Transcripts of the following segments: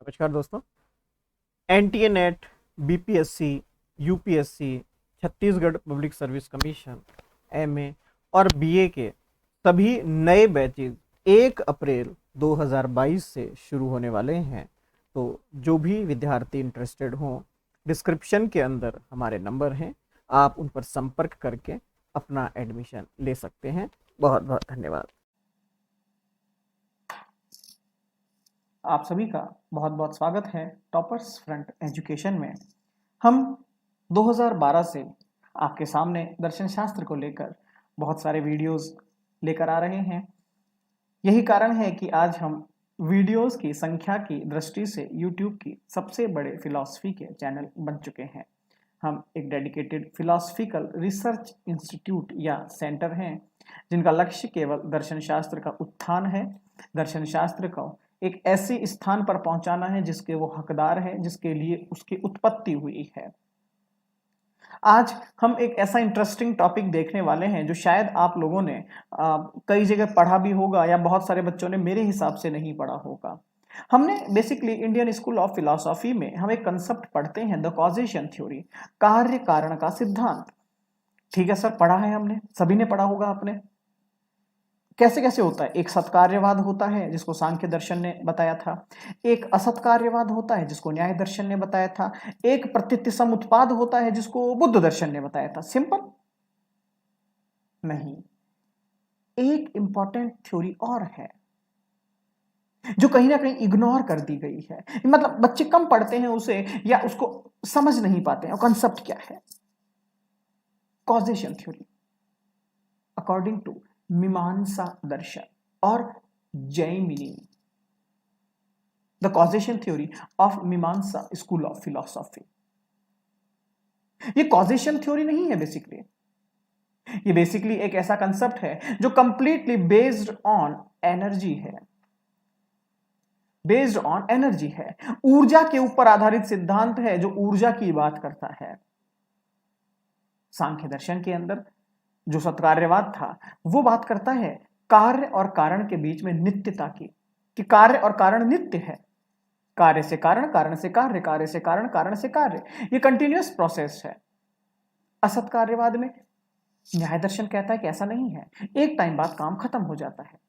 नमस्कार दोस्तों। NTA net, BPSC, UPSC, Chhattisgarh public service commission, MA और बीए के सभी नए बैचेज 1 अप्रैल 2022 से शुरू होने वाले हैं। तो जो भी विद्यार्थी इंटरेस्टेड हों, डिस्क्रिप्शन के अंदर हमारे नंबर हैं, आप उन पर संपर्क करके अपना एडमिशन ले सकते हैं। बहुत बहुत धन्यवाद। आप सभी का बहुत बहुत स्वागत है टॉपर्स फ्रंट एजुकेशन में। हम 2012 से आपके सामने दर्शन शास्त्र को लेकर बहुत सारे वीडियोस लेकर आ रहे हैं। यही कारण है कि आज हम वीडियोस की संख्या की दृष्टि से YouTube की सबसे बड़े फिलॉसफी के चैनल बन चुके हैं। हम एक डेडिकेटेड फिलॉसफिकल रिसर्च इंस्टीट्यूट या सेंटर हैं जिनका लक्ष्य केवल दर्शन शास्त्र का उत्थान है, दर्शन शास्त्र को एक ऐसे स्थान पर पहुंचाना है जिसके वो हकदार है, जिसके लिए उसकी उत्पत्ति हुई है। आज हम एक ऐसा इंटरेस्टिंग टॉपिक देखने वाले हैं जो शायद आप लोगों ने कई जगह पढ़ा भी होगा या बहुत सारे बच्चों ने मेरे हिसाब से नहीं पढ़ा होगा। हमने basically Indian school of philosophy में हम एक कंसेप्ट पढ़ते हैं, द कॉजेशन थ्योरी, कार्य कारण का सिद्धांत। ठीक है सर, पढ़ा है हमने, सभी ने पढ़ा होगा आपने। कैसे कैसे होता है? एक सत्कार्यवाद होता है जिसको सांख्य दर्शन ने बताया था, एक असत्कार्यवाद होता है जिसको न्याय दर्शन ने बताया था, एक प्रतीति समुत्पाद होता है जिसको बुद्ध दर्शन ने बताया था। सिंपल नहीं, एक इंपॉर्टेंट थ्योरी और है जो कहीं ना कहीं इग्नोर कर दी गई है, मतलब बच्चे कम पढ़ते हैं उसे या उसको समझ नहीं पाते हैं। कॉन्सेप्ट क्या है? कॉजेशन थ्योरी अकॉर्डिंग टू मीमांसा दर्शन और Jaimini, the causation theory of मीमांसा स्कूल ऑफ फिलॉसफी। ये कॉजेशन थ्योरी नहीं है बेसिकली, ये बेसिकली एक ऐसा कंसेप्ट है जो कंप्लीटली बेस्ड ऑन एनर्जी है, बेस्ड ऑन एनर्जी है। ऊर्जा के ऊपर आधारित सिद्धांत है जो ऊर्जा की बात करता है। सांख्य दर्शन के अंदर जो सत्कार्यवाद था वो बात करता है कार्य और कारण के बीच में नित्यता की, कि कार्य और कारण नित्य है। कार्य से कारण, कारण से कार्य, कार्य से कारण, कारण से कार्य, ये कंटिन्यूअस प्रोसेस है। असत कार्यवाद में न्याय दर्शन कहता है कि ऐसा नहीं है, एक टाइम बाद काम खत्म हो जाता है।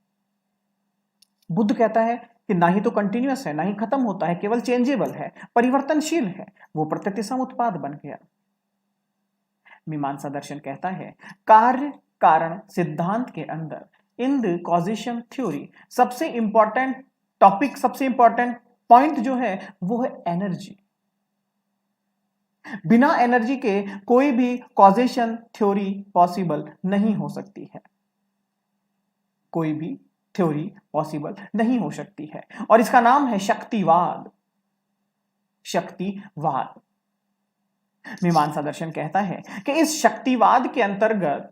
बुद्ध कहता है कि ना ही तो कंटिन्यूअस है ना ही खत्म होता है, केवल चेंजेबल है, परिवर्तनशील है। वो प्रकृति समुत्पाद बन गया। मीमांसा दर्शन कहता है कार्य कारण सिद्धांत के अंदर इन द कॉजेशन थ्योरी सबसे इंपॉर्टेंट टॉपिक, सबसे इंपॉर्टेंट पॉइंट जो है वो है एनर्जी। बिना एनर्जी के कोई भी कॉजेशन थ्योरी पॉसिबल नहीं हो सकती है, कोई भी थ्योरी पॉसिबल नहीं हो सकती है। और इसका नाम है शक्तिवाद। शक्तिवाद मीमांसा दर्शन कहता है कि इस शक्तिवाद के अंतर्गत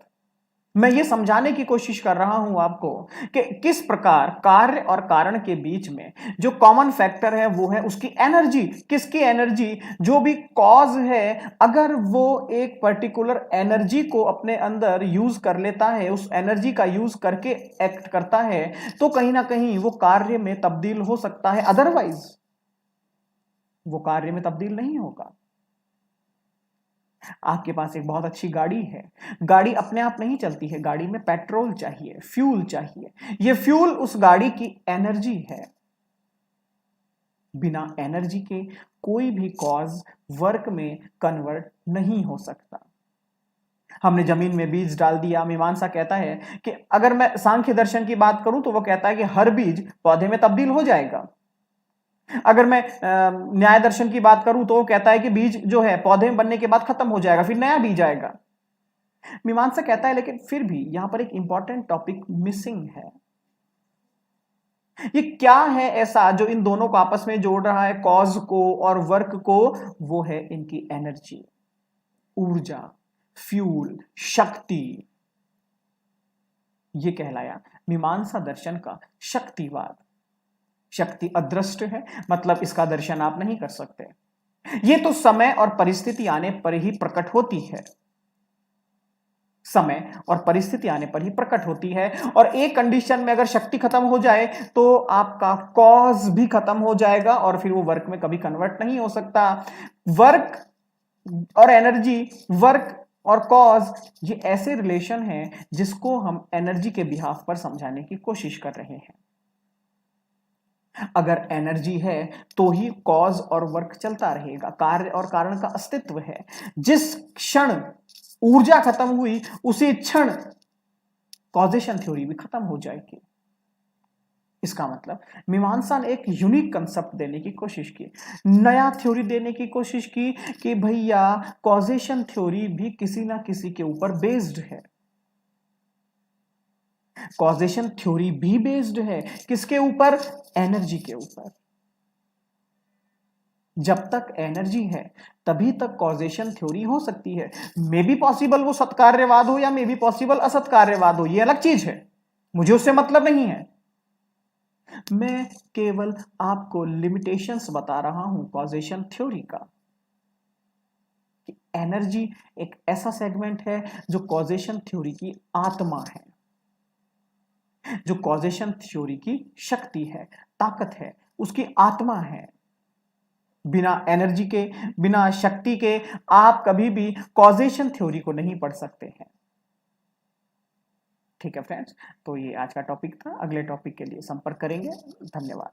मैं ये समझाने की कोशिश कर रहा हूं आपको कि किस प्रकार कार्य और कारण के बीच में जो कॉमन फैक्टर है वो है उसकी एनर्जी। किसकी एनर्जी? जो भी कॉज है, अगर वो एक पर्टिकुलर एनर्जी को अपने अंदर यूज कर लेता है, उस एनर्जी का यूज करके एक्ट करता है, तो कहीं ना कहीं वो कार्य में तब्दील हो सकता है, अदरवाइज वो कार्य में तब्दील नहीं होगा। आपके पास एक बहुत अच्छी गाड़ी है, गाड़ी अपने आप नहीं चलती है, गाड़ी में पेट्रोल चाहिए, फ्यूल चाहिए। ये फ्यूल उस गाड़ी की एनर्जी है। बिना एनर्जी के कोई भी कॉज वर्क में कन्वर्ट नहीं हो सकता। हमने जमीन में बीज डाल दिया, मीमांसा कहता है कि अगर मैं सांख्य दर्शन की बात करूं तो वो कहता है कि हर बीज पौधे में तब्दील हो जाएगा। अगर मैं न्याय दर्शन की बात करूं तो वो कहता है कि बीज जो है पौधे में बनने के बाद खत्म हो जाएगा, फिर नया बीज आएगा। मीमांसा कहता है लेकिन फिर भी यहां पर एक इंपॉर्टेंट टॉपिक मिसिंग है। ये क्या है ऐसा जो इन दोनों को आपस में जोड़ रहा है, कॉज को और वर्क को? वो है इनकी एनर्जी, ऊर्जा, फ्यूल, शक्ति। ये कहलाया मीमांसा दर्शन का शक्तिवाद। शक्ति अदृष्ट है, मतलब इसका दर्शन आप नहीं कर सकते, ये तो समय और परिस्थिति आने पर ही प्रकट होती है। समय और परिस्थिति आने पर ही प्रकट होती है। और एक कंडीशन में अगर शक्ति खत्म हो जाए तो आपका कॉज भी खत्म हो जाएगा और फिर वो वर्क में कभी कन्वर्ट नहीं हो सकता। वर्क और एनर्जी, वर्क और कॉज, ये ऐसे रिलेशन हैं जिसको हम एनर्जी के बिहाफ पर समझाने की कोशिश कर रहे हैं। अगर एनर्जी है तो ही कॉज और वर्क चलता रहेगा, कार्य और कारण का अस्तित्व है। जिस क्षण ऊर्जा खत्म हुई उसी क्षण कॉजेशन थ्योरी भी खत्म हो जाएगी। इसका मतलब मीमांसा ने एक यूनिक कंसेप्ट देने की कोशिश की, नया थ्योरी देने की कोशिश की कि भैया कॉजेशन थ्योरी भी किसी ना किसी के ऊपर बेस्ड है। कॉजेशन थ्योरी भी बेस्ड है किसके ऊपर? एनर्जी के ऊपर। जब तक एनर्जी है तभी तक कॉजेशन थ्योरी हो सकती है। मे बी पॉसिबल वो सत्कार्यवाद हो या मे बी पॉसिबल असत्कार्यवाद हो, ये अलग चीज है, मुझे उससे मतलब नहीं है। मैं केवल आपको लिमिटेशंस बता रहा हूं कॉजेशन थ्योरी का, कि एनर्जी एक ऐसा सेगमेंट है जो कॉजेशन थ्योरी की आत्मा है, जो कॉजेशन थ्योरी की शक्ति है, ताकत है, उसकी आत्मा है। बिना एनर्जी के, बिना शक्ति के आप कभी भी कॉजेशन थ्योरी को नहीं पढ़ सकते हैं। ठीक है फ्रेंड्स, तो ये आज का टॉपिक था। अगले टॉपिक के लिए संपर्क करेंगे। धन्यवाद।